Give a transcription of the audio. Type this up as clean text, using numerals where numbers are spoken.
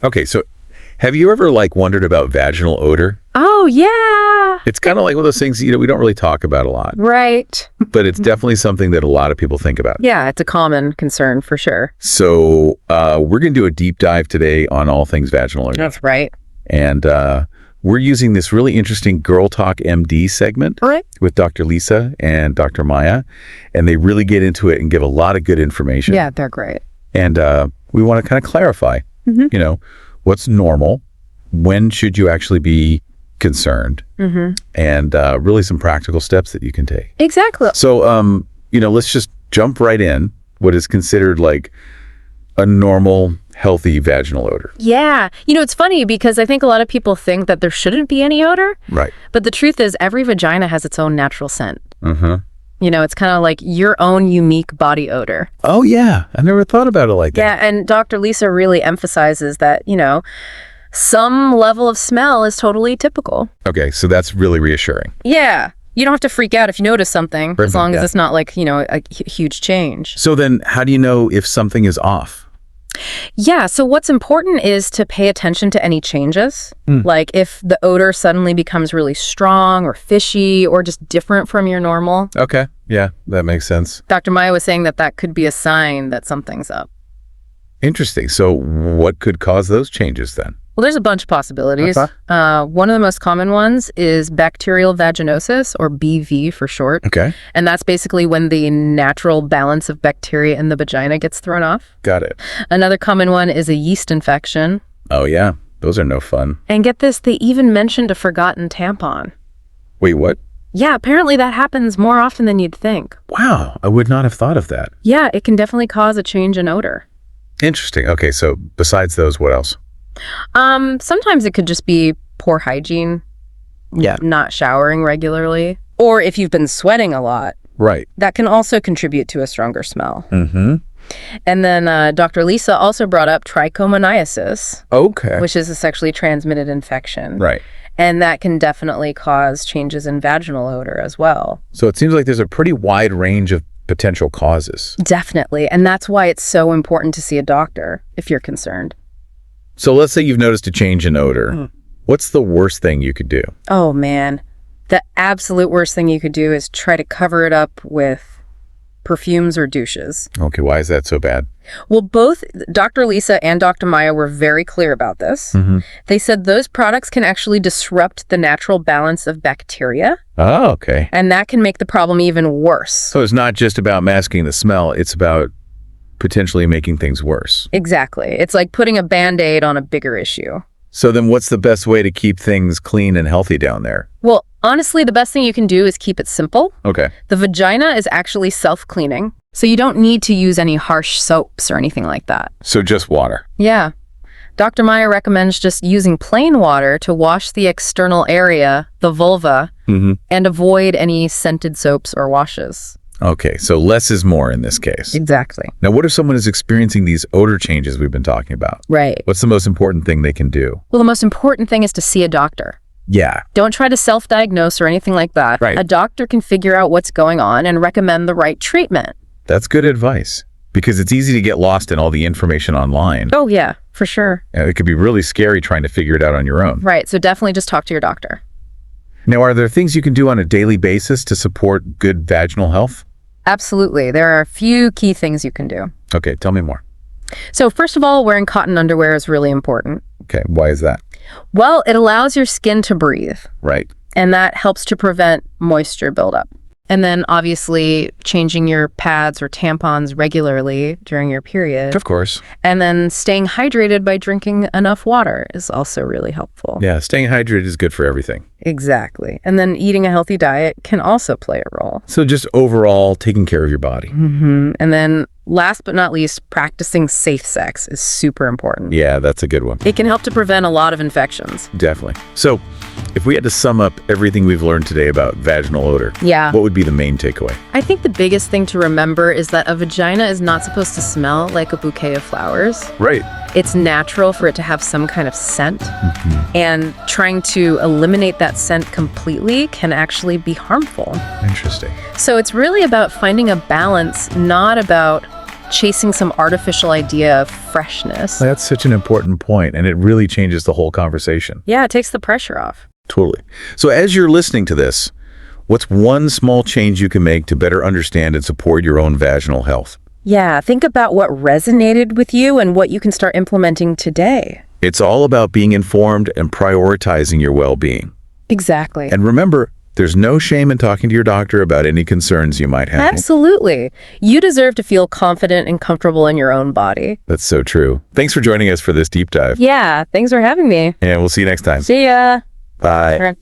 Okay, so have you ever wondered about vaginal odor? Oh, yeah. It's kind of like one of those things, we don't really talk about a lot, Right. but it's definitely something that a lot of people think about. Yeah, it's a common concern for sure. So we're going to do a deep dive today on all things vaginal odor. That's right. And we're using this really interesting Girl Talk MD segment with Dr. Lisa and Dr. Maya, and they really get into it and give a lot of good information. Yeah, they're great. And we want to kind of clarify, what's normal, when should you actually be concerned, and really some practical steps that you can take. Exactly. So, let's just jump right in. What is considered like a normal, healthy vaginal odor? Yeah. It's funny because I think a lot of people think that there shouldn't be any odor. Right. But the truth is every vagina has its own natural scent. Uh-huh. It's kind of like your own unique body odor. Oh, yeah. I never thought about it like that. Yeah, and Dr. Lisa really emphasizes that, some level of smell is totally typical. Okay, so that's really reassuring. Yeah. You don't have to freak out if you notice something, Perfect, as long as yeah. it's not a huge change. So then how do you know if something is off? Yeah, so what's important is to pay attention to any changes. Like if the odor suddenly becomes really strong or fishy or just different from your normal. Okay, yeah, that makes sense. Dr. Maya was saying that could be a sign that something's up. Interesting. So what could cause those changes then? Well, there's a bunch of possibilities. Okay. One of the most common ones is bacterial vaginosis, or BV for short. Okay. And that's basically when the natural balance of bacteria in the vagina gets thrown off. Got it. Another common one is a yeast infection. Oh, yeah. Those are no fun. And get this, they even mentioned a forgotten tampon. Wait, what? Yeah, apparently that happens more often than you'd think. Wow, I would not have thought of that. Yeah, it can definitely cause a change in odor. Interesting. Okay, so besides those, what else? Sometimes it could just be poor hygiene. Yeah. Not showering regularly. Or if you've been sweating a lot. Right. That can also contribute to a stronger smell. Mm-hmm. And then Dr. Lisa also brought up trichomoniasis, Okay. which is a sexually transmitted infection. Right. And that can definitely cause changes in vaginal odor as well. So it seems like there's a pretty wide range of potential causes. Definitely. And that's why it's so important to see a doctor if you're concerned. So let's say you've noticed a change in odor. What's the worst thing you could do? Oh, man. The absolute worst thing you could do is try to cover it up with perfumes or douches. Okay, why is that so bad? Well, both Dr. Lisa and Dr. Maya were very clear about this. They said those products can actually disrupt the natural balance of bacteria, Oh, okay. and that can make the problem even worse. So it's not just about masking the smell, it's about potentially making things worse. Exactly. It's like putting a Band-Aid on a bigger issue. So then what's the best way to keep things clean and healthy down there? Well, honestly, the best thing you can do is keep it simple. Okay. The vagina is actually self-cleaning, so you don't need to use any harsh soaps or anything like that. So just water. Yeah. Dr. Maya recommends just using plain water to wash the external area, the vulva, and avoid any scented soaps or washes. Okay, so less is more in this case. Exactly. Now, what if someone is experiencing these odor changes we've been talking about? Right. What's the most important thing they can do? Well, the most important thing is to see a doctor. Yeah. Don't try to self-diagnose or anything like that. Right. A doctor can figure out what's going on and recommend the right treatment. That's good advice, because it's easy to get lost in all the information online. Oh, yeah, for sure. And it could be really scary trying to figure it out on your own. Right, so definitely just talk to your doctor. Now, are there things you can do on a daily basis to support good vaginal health? Absolutely. There are a few key things you can do. Okay, tell me more. So first of all, wearing cotton underwear is really important. Okay, why is that? Well, it allows your skin to breathe, Right. and that helps to prevent moisture buildup. And then obviously changing your pads or tampons regularly during your period. Of course. And then staying hydrated by drinking enough water is also really helpful. Yeah, staying hydrated is good for everything. Exactly. And then eating a healthy diet can also play a role. So just overall taking care of your body. And then last but not least, practicing safe sex is super important. Yeah, that's a good one. It can help to prevent a lot of infections. Definitely. So if we had to sum up everything we've learned today about vaginal odor, Yeah. what would be the main takeaway? I think the biggest thing to remember is that a vagina is not supposed to smell like a bouquet of flowers. Right. It's natural for it to have some kind of scent, and trying to eliminate that scent completely can actually be harmful. Interesting. So it's really about finding a balance, not about chasing some artificial idea of freshness. That's such an important point, and it really changes the whole conversation. Yeah, it takes the pressure off. Totally. So as you're listening to this, what's one small change you can make to better understand and support your own vaginal health? Yeah, think about what resonated with you and what you can start implementing today. It's all about being informed and prioritizing your well-being. Exactly. And remember, there's no shame in talking to your doctor about any concerns you might have. Absolutely. You deserve to feel confident and comfortable in your own body. That's so true. Thanks for joining us for this deep dive. Yeah, thanks for having me. And we'll see you next time. See ya. Bye.